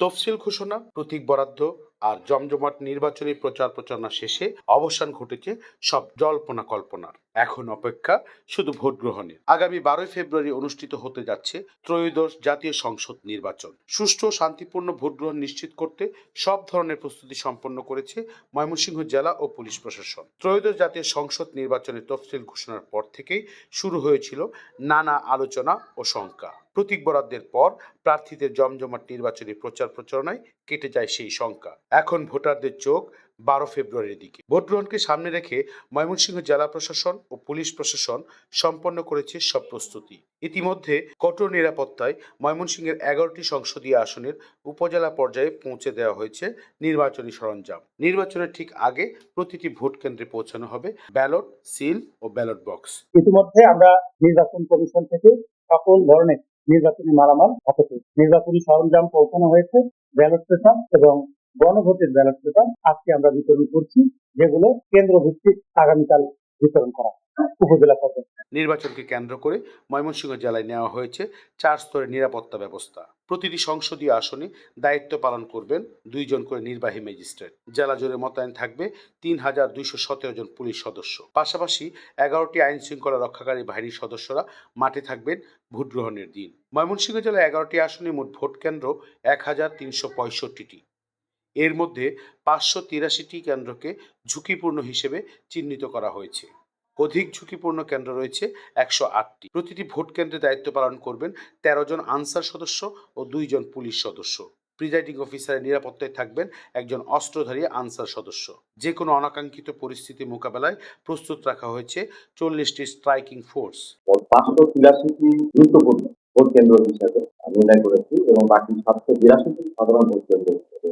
তফসিল ঘোষণা, প্রতীক বরাদ্দ আর জমজমাট নির্বাচনী প্রচার প্রচারণা শেষে অবসান ঘটেছে সব জল্পনা কল্পনার। এখন অপেক্ষা শুধু ভোট গ্রহণের। আগামী 12 ফেব্রুয়ারি অনুষ্ঠিত হতে যাচ্ছে ত্রয়োদশ জাতীয় সংসদ নির্বাচন। সুষ্ঠু ও শান্তিপূর্ণ ভোট গ্রহণ নিশ্চিত করতে সব ধরনের প্রস্তুতি সম্পন্ন করেছে ময়মনসিংহ জেলা ও পুলিশ প্রশাসন। ত্রয়োদশ জাতীয় সংসদ নির্বাচনের তফসিল ঘোষণার পর থেকেই শুরু হয়েছিল নানা আলোচনা ও শঙ্কা। প্রতীক বরাদ্দের পর প্রার্থীদের জমজমাট নির্বাচনী প্রচার প্রচারণায় কেটে যায় সেই শঙ্কা। এখন ভোটারদের চোখ 12 ফেব্রুয়ারির দিকে। ভোট গ্রহণকে সামনে রেখে ময়মনসিংহ জেলা প্রশাসন ও পুলিশ প্রশাসন সম্পন্ন করেছে সব প্রস্তুতি। ইতিমধ্যে কঠোর নিরাপত্তায় ময়মনসিংহের 11টি সংসদীয় আসনের উপজেলা পর্যায়ে পৌঁছে দেওয়া হয়েছে নির্বাচনী সরঞ্জাম। নির্বাচনের ঠিক আগে প্রতিটি ভোট কেন্দ্রে পৌঁছানো হবে ব্যালট, সিল ও ব্যালট বক্স। ইতিমধ্যে আমরা নির্বাচন কমিশন থেকে সকল ধরনের নির্বাচনী মালামাল হাতে পেয়েছি। নির্বাচনী সরঞ্জাম পৌঁছানো হয়েছে, ব্যালট পেপার এবং গণভোটের ব্যালট পেপার আজকে আমরা বিতরণ করছি, যেগুলো কেন্দ্র ভিত্তিক আগামীকাল বিতরণ করা উপজেলা পর্যায়ে। নির্বাচনকে কেন্দ্র করে ময়মনসিংহ জেলায় নেওয়া হয়েছে 4 স্তরের নিরাপত্তা ব্যবস্থা। প্রতিটি সংসদীয় আসনে দায়িত্ব পালন করবেন 2 জন করে নির্বাহী ম্যাজিস্ট্রেট। জেলা জুড়ে মোতায়েন থাকবে 3217 জন পুলিশ সদস্য। পাশাপাশি 11টি আইন শৃঙ্খলা রক্ষাকারী বাহিনীর সদস্যরা মাঠে থাকবেন ভোট গ্রহণের দিন। ময়মনসিংহ জেলায় 11টি আসনে মোট ভোট কেন্দ্র 1365টি। এর মধ্যে 583টি কেন্দ্রকে ঝুঁকিপূর্ণ হিসেবে চিহ্নিত করা হয়েছে। অধিক ঝুঁকিপূর্ণ কেন্দ্র রয়েছে 108টি। প্রতিটি ভোট কেন্দ্রে দায়িত্ব পালন করবেন 13 জন আনসার সদস্য ও 2 জন পুলিশ সদস্য। প্রিজাইডিং অফিসারের নিরাপত্তায় থাকবেন একজন অস্ত্রধারী আনসার সদস্য। যে কোনো অনাকাঙ্ক্ষিত পরিস্থিতি মোকাবেলায় প্রস্তুত রাখা হয়েছে 40টি স্ট্রাইকিং ফোর্স। 583টি গুরুত্বপূর্ণ ভোট কেন্দ্র হিসাবে নির্ণয় করেছি এবং বাকি 782টি সাধারণ ভোট কেন্দ্র হিসেবে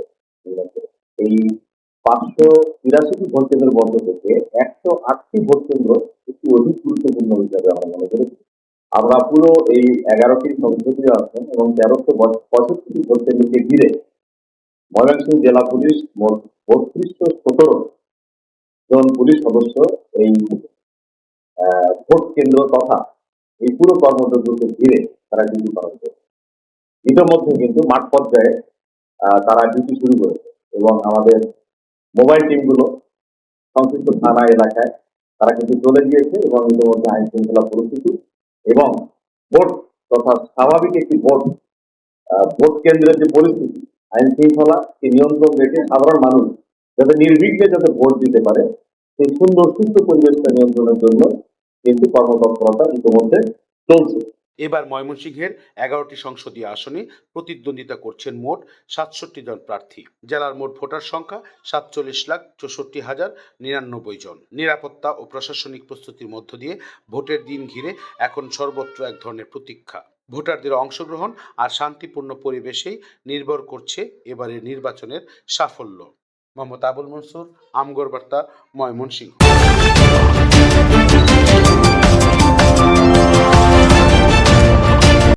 নির্ণয় করেছি। এই 583টি ভোট কেন্দ্রের মধ্য থেকে 108টি ভোট কেন্দ্র একটু অধিক গুরুত্বপূর্ণ হিসাবে আমরা মনে করেছি। আমরা পুরো এই 11টি সংসদীয় আসন এবং 1365টি ভোট কেন্দ্রকে ঘিরে ময়মনসিংহ জেলা পুলিশ মোট 3217 জন পুলিশ সদস্য এই ভোট কেন্দ্র তথা এই পুরো কর্মযজ্ঞকে ঘিরে তারা ডিউটি পালন করছে। ইতিমধ্যে কিন্তু মাঠ পর্যায়ে তারা ডিউটি শুরু করেছে এবং আমাদের মোবাইল টিমগুলো সংশ্লিষ্ট থানা এলাকায় তারা কিন্তু চলে গিয়েছে এবং ইতিমধ্যে আইন শৃঙ্খলা পরিস্থিতি এবং ভোট তথা স্বাভাবিক একটি ভোট কেন্দ্রের যে পরিস্থিতি, আইন শৃঙ্খলাকে নিয়ন্ত্রণ রেখে সাধারণ মানুষ যাতে নির্বিঘ্নে যাতে ভোট দিতে পারে সেই সুন্দর সুস্থ পরিবেশটা নিয়ন্ত্রণের জন্য কিন্তু কর্মতৎপরতা ইতিমধ্যে চলছে। এবার ময়মনসিংহের 11টি সংসদীয় আসনে প্রতিদ্বন্দ্বিতা করছেন মোট 67 জন প্রার্থী। জেলার মোট ভোটার সংখ্যা 47,64,099 জন। নিরাপত্তা ও প্রশাসনিক প্রস্তুতির মধ্য দিয়ে ভোটের দিন ঘিরে এখন সর্বত্র এক ধরনের প্রতীক্ষা। ভোটারদের অংশগ্রহণ আর শান্তিপূর্ণ পরিবেশেই নির্ভর করছে এবারের নির্বাচনের সাফল্য। মোহাম্মদ আবুল মনসুর, আমগর বার্তা, ময়মনসিংহ।